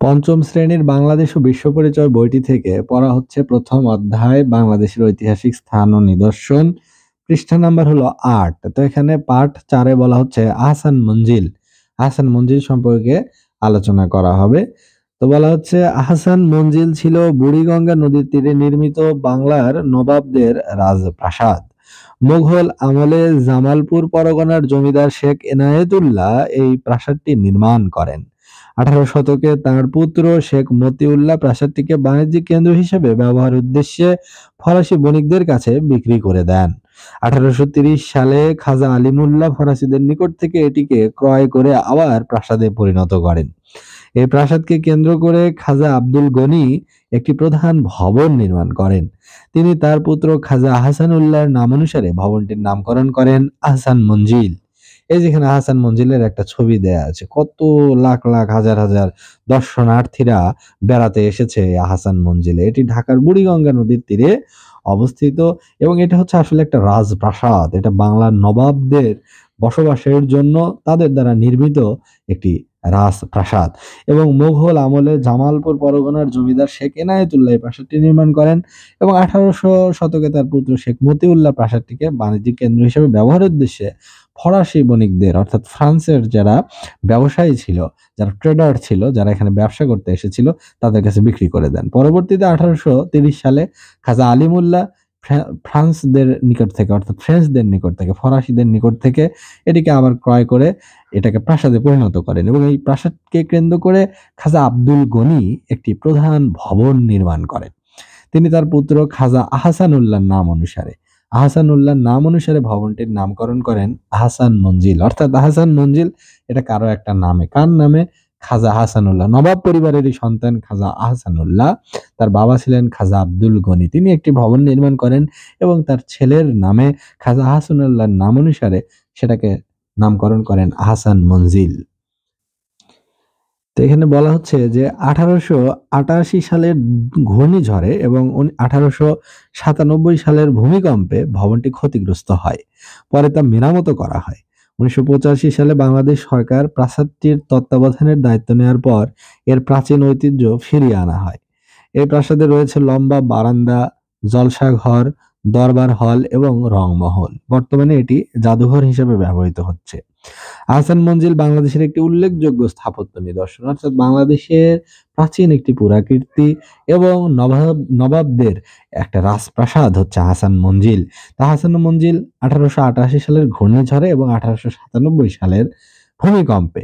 পঞ্চম শ্রেণীর বাংলাদেশ ও বিশ্ব পরিচয় বইটি থেকে পড়া হচ্ছে প্রথম অধ্যায় বাংলাদেশের ঐতিহাসিক স্থান ও নিদর্শন। পৃষ্ঠা নাম্বার হলো ৮। তো এখানে পার্ট ৪-এ বলা হচ্ছে আহসান মঞ্জিল। আহসান মঞ্জিল সম্পর্কে আলোচনা করা হবে। তো বলা হচ্ছে আহসান মঞ্জিল ছিল বুড়িগঙ্গা নদীর তীরে নির্মিত বাংলার নবাবদের রাজপ্রাসাদ। মুঘল আমলে জামালপুর পরগনার জমিদার শেখ এনায়েতুল্লাহ এই প্রাসাদটি নির্মাণ করেন। ১৮ শতকে তাঁর পুত্র শেখ মতিউল্লাহ প্রাসাদটিকে বাণিজ্যিক কেন্দ্র হিসেবে ব্যবহারের উদ্দেশ্যে ফরাসি বণিকদের কাছে বিক্রি করে দেন। ১৮৩০ সালে খাজা আলিমুল্লাহ ফরাসিদের নিকট থেকে এটিকে ক্রয় করে আবার প্রাসাদে পরিণত করেন। এই প্রাসাদকে কেন্দ্র করে খাজা আব্দুল গনি একটি প্রধান ভবন নির্মাণ করেন। তিনি তার পুত্র খাজা আহসানউল্লাহর নামানুসারে ভবনটির নামকরণ করেন আহসান মঞ্জিল। এই যেখানে আহসান মঞ্জিলের একটা ছবি দেয়া আছে। কত লাখ লাখ হাজার হাজার দর্শনার্থীরা বেড়াতে এসেছে এই আহসান মঞ্জিলে। এটি ঢাকার বুড়িগঙ্গা নদীর তীরে অবস্থিত এবং এটা হচ্ছে আসলে একটা রাজপ্রাসাদ। এটা বাংলার নবাবদের বসবাসের জন্য তাদের দ্বারা নির্মিত একটি রাজপ্রাসাদ এবং মুঘল আমলে জামালপুর পরগনার জমিদার শেখ এনায়েতুল্লাহ এই প্রাসাদটি নির্মাণ করেন এবং ১৮০০ শতকে তার পুত্র শেখ মতিউল্লাহ প্রাসাদটিকে বাণিজ্যিক কেন্দ্র হিসেবে ব্যবহারের উদ্দেশ্যে ফরাসি বণিকদের অর্থাৎ ফ্রান্সের যারা ব্যবসায়ী ছিল, যারা ট্রেডার ছিল, যারা এখানে ব্যবসা করতে এসেছিল তাদের কাছে বিক্রি করে দেন। পরবর্তীতে ১৮৩০ সালে খাজা আলিমুল্লাহ ফ্রান্সদের নিকট থেকে অর্থাৎ ফ্রেঞ্চদের নিকট থেকে ফরাসিদের নিকট থেকে এটিকে আবার ক্রয় করে এটাকে প্রাসাদে পরিণত করেন এবং এই প্রাসাদকে কেন্দ্র করে খাজা আব্দুল গনি একটি প্রধান ভবন নির্মাণ করেন। তিনি তার পুত্র খাজা আহসানউল্লাহর নাম অনুসারে ভবনটির নামকরণ করেন আহসান মঞ্জিল। অর্থাৎ আহসান মঞ্জিল এটা কারো একটা নামে। কার নামে? খাজা আহসানউল্লাহ। নবাব পরিবারেরই সন্তান খাজা আহসানউল্লাহ। তার বাবা ছিলেন খাজা আব্দুল গনি। তিনি একটি ভবন নির্মাণ করেন এবং তার ছেলের নামে খাজা আহসানউল্লাহর নাম অনুসারে সেটাকে নামকরণ করেন আহসান মঞ্জিল। তো এখানে বলা হচ্ছে যে ১৮৮৮ সালের ঘূর্ণিঝড়ে এবং ১৮৯৭ সালের ভূমিকম্পে ভবনটি ক্ষতিগ্রস্ত হয়। পরে তা মেরামত করা হয়। ১৯৮৫ সালে বাংলাদেশ সরকার প্রাসাদটির তত্ত্বাবধানের দায়িত্ব নেওয়ার পর এর প্রাচীন ঐতিহ্য ফিরিয়ে আনা হয়। এই প্রাসাদে রয়েছে লম্বা বারান্দা, জলসাঘর, দরবার হল এবং রংমহল। বর্তমানে এটি জাদুঘর হিসেবে ব্যবহৃত হচ্ছে। আহসান মঞ্জিল বাংলাদেশের একটি উল্লেখযোগ্য স্থাপত্য নিদর্শন অর্থাৎ বাংলাদেশের প্রাচীন একটি পুরাকীর্তি এবং নবাবদের একটা রাজপ্রাসাদ হচ্ছে আহসান মঞ্জিল। তা আহসান মঞ্জিল ১৮৮৮ সালের ঘূর্ণিঝড়ে এবং ১৮৯৭ সালের ভূমিকম্পে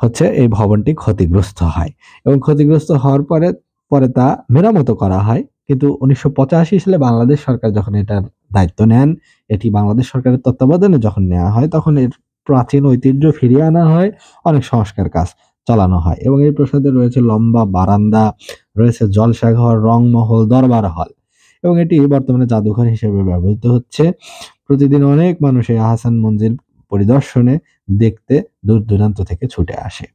হচ্ছে এই ভবনটি ক্ষতিগ্রস্ত হয় এবং ক্ষতিগ্রস্ত হওয়ার পরে পরে তা মেরামত করা হয়। কিন্তু ১৯৮৫ সালে বাংলাদেশ সরকার যখন এটার দায়িত্ব নেন, এটি বাংলাদেশ সরকারের তত্ত্বাবধানে যখন নেওয়া হয় তখন এর প্রাচীন ঐতিহ্য ফিরিয়ে আনা হয়, অনেক সংস্কার কাজ চালানো হয় এবং এই প্রাসাদে রয়েছে লম্বা বারান্দা, রয়েছে জলসাঘর, রংমহল, দরবার হল এবং এটি বর্তমানে জাদুঘর হিসেবে ব্যবহৃত হচ্ছে। প্রতিদিন অনেক মানুষ এই আহসান মঞ্জিল পরিদর্শনে দেখতে দূর দূরান্ত থেকে ছুটে আসে।